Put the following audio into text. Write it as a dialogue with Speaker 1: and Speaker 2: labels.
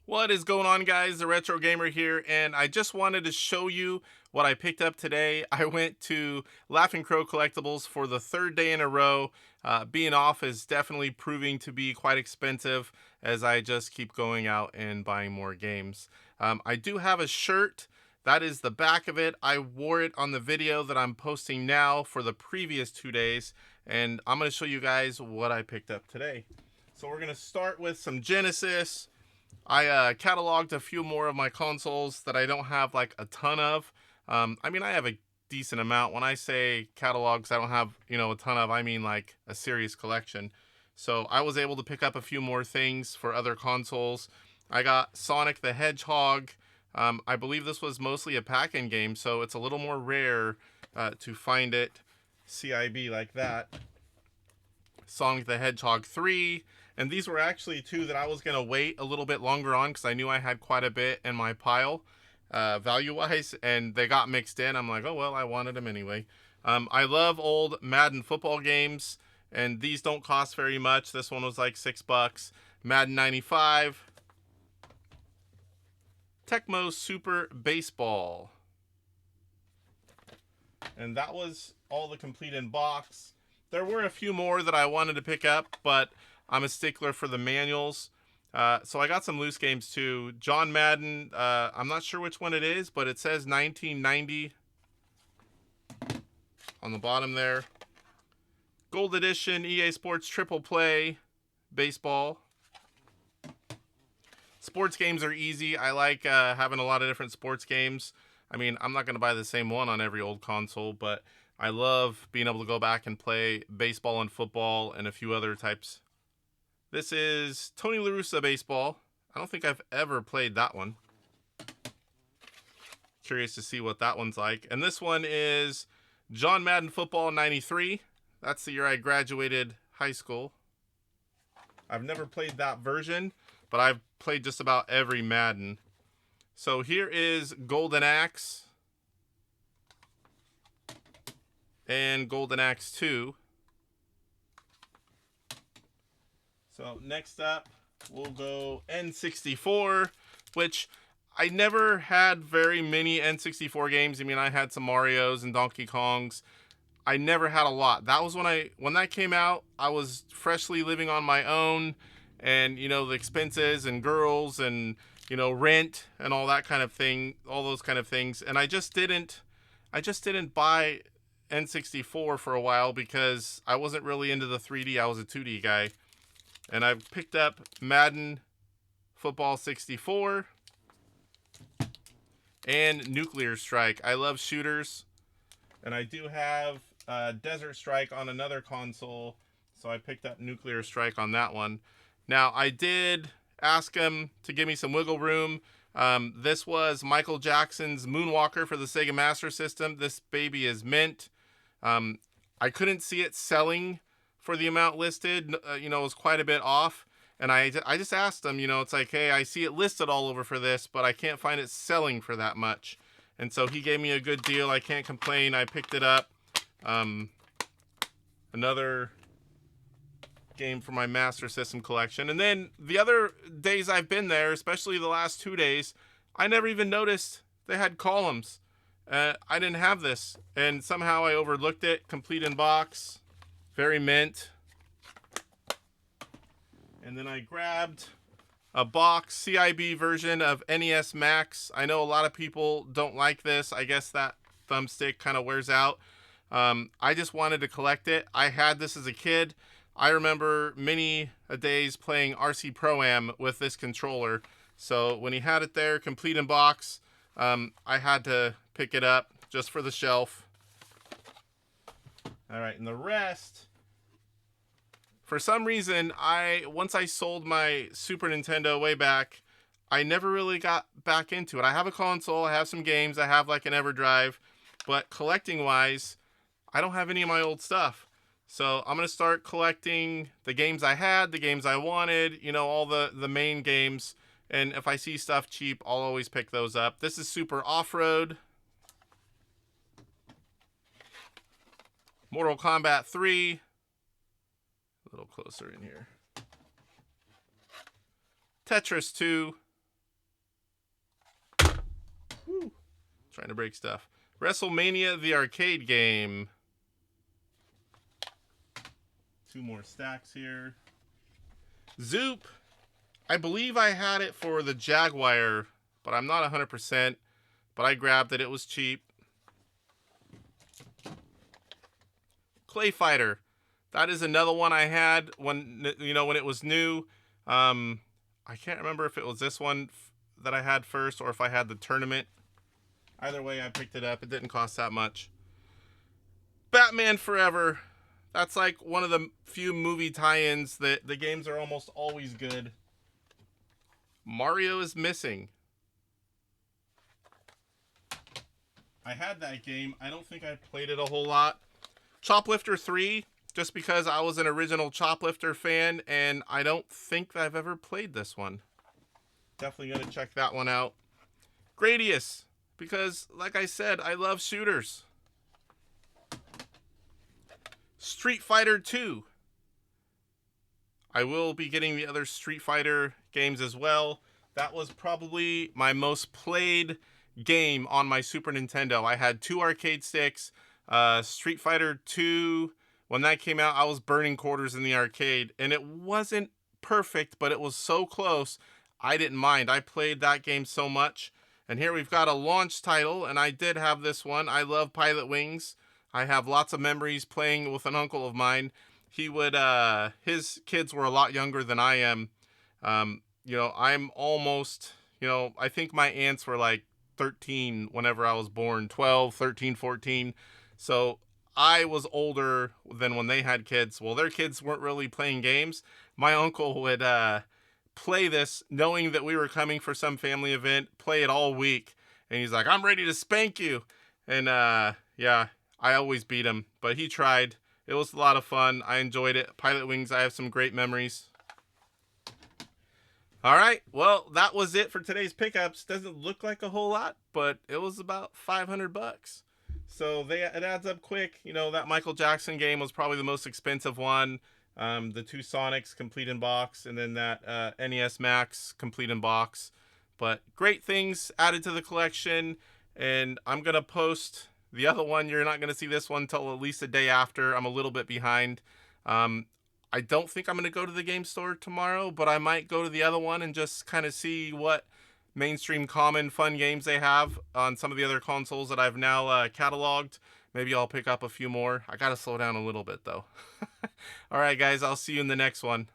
Speaker 1: What is going on, guys? The Retro Gamer here, and I just wanted to show you what I picked up today. I went to Laughing Crow Collectibles for the third day in a row. Being off is definitely proving to be quite expensive as I just keep going out and buying more games. I do have a shirt. That is the back of it. I wore it on the video that I'm posting now for the previous 2 days, and I'm going to show you guys what I picked up today. So we're going to start with some Genesis. I cataloged a few more of my consoles that I don't have like a ton of. I mean, I have a decent amount. When I say catalogs, I don't have, a ton of, I mean like a serious collection. So I was able to pick up a few more things for other consoles. I got Sonic the Hedgehog. I believe this was mostly a pack-in game, so it's a little more rare to find it CIB like that. Sonic the Hedgehog 3. And these were actually two that I was going to wait a little bit longer on because I knew I had quite a bit in my pile value-wise, and they got mixed in. I'm like, oh, well, I wanted them anyway. I love old Madden football games, and these don't cost very much. This one was like $6. Madden 95. Tecmo Super Baseball. And that was all the complete in box. There were a few more that I wanted to pick up, but I'm a stickler for the manuals. So I got some loose games too. John Madden, I'm not sure which one it is, but it says 1990 on the bottom there. Gold Edition, EA Sports Triple Play, Baseball. Sports games are easy. I like having a lot of different sports games. I mean, I'm not going to buy the same one on every old console, but I love being able to go back and play baseball and football and a few other types. This is Tony La Russa Baseball. I don't think I've ever played that one. Curious to see what that one's like. And this one is John Madden Football 93. That's the year I graduated high school. I've never played that version, but I've played just about every Madden. So here is Golden Axe and Golden Axe 2. So next up, we'll go N64, which I never had very many N64 games. I mean, I had some Marios and Donkey Kongs. I never had a lot. That was when that came out, I was freshly living on my own, and the expenses and girls and rent and all that kind of thing, all those kind of things. And I just didn't buy N64 for a while because I wasn't really into the 3D. I was a 2D guy. And I picked up Madden Football 64 and Nuclear Strike. I love shooters, and I do have Desert Strike on another console, so I picked up Nuclear Strike on that one. Now, I did ask him to give me some wiggle room. This was Michael Jackson's Moonwalker for the Sega Master System. This baby is mint. I couldn't see it selling for the amount listed. It was quite a bit off. And I just asked him, it's like, hey, I see it listed all over for this, but I can't find it selling for that much. And so he gave me a good deal. I can't complain. I picked it up. Another game for my Master System collection. And then the other days I've been there, especially the last 2 days, I never even noticed they had columns. I didn't have this. And somehow I overlooked it. Complete in box. Very mint. And then I grabbed a box CIB version of NES Max. I know a lot of people don't like this. I guess that thumbstick kind of wears out. I just wanted to collect it. I had this as a kid. I remember many a days playing RC Pro-Am with this controller. So when he had it there, complete in box, I had to pick it up just for the shelf. All right, and the rest, for some reason, once I sold my Super Nintendo way back, I never really got back into it. I have a console, I have some games, I have like an EverDrive, but collecting-wise, I don't have any of my old stuff. So I'm going to start collecting the games I had, the games I wanted, all the main games. And if I see stuff cheap, I'll always pick those up. This is Super Off-Road. Mortal Kombat 3. A little closer in here. Tetris 2. Woo. Trying to break stuff. WrestleMania, the arcade game. 2 more stacks here. Zoop. I believe I had it for the Jaguar, but I'm not 100%. But I grabbed it. It was cheap. Clay Fighter. That is another one I had when when it was new. I can't remember if it was this one that I had first or if I had the tournament. Either way, I picked it up. It didn't cost that much. Batman Forever. That's like one of the few movie tie-ins that the games are almost always good. Mario is Missing. I had that game. I don't think I played it a whole lot. Choplifter 3, just because I was an original Choplifter fan, and I don't think I've ever played this one. Definitely going to check that one out. Gradius, because, like I said, I love shooters. Street Fighter 2. I will be getting the other Street Fighter games as well. That was probably my most played game on my Super Nintendo. I had 2 arcade sticks. Street Fighter 2, when that came out, I was burning quarters in the arcade, and it wasn't perfect, but it was so close, I didn't mind. I played that game so much. And here we've got a launch title, and I did have this one. I love Pilot Wings. I have lots of memories playing with an uncle of mine. He would, his kids were a lot younger than I am. I'm almost, I think my aunts were like 13 whenever I was born, 12, 13, 14. So I was older than when they had kids. Well, their kids weren't really playing games. My uncle would play this knowing that we were coming for some family event, play it all week. And he's like, I'm ready to spank you. And yeah, I always beat him, but he tried. It was a lot of fun. I enjoyed it. Pilot Wings, I have some great memories. All right, well, that was it for today's pickups. Doesn't look like a whole lot, but it was about $500. So it adds up quick. That Michael Jackson game was probably the most expensive one. The 2 Sonics complete in box, and then that NES Max complete in box. But great things added to the collection, and I'm going to post the other one. You're not going to see this one until at least a day after. I'm a little bit behind. I don't think I'm going to go to the game store tomorrow, but I might go to the other one and just kind of see what mainstream common fun games they have on some of the other consoles that I've now cataloged. Maybe I'll pick up a few more. I got to slow down a little bit though. All right, guys, I'll see you in the next one.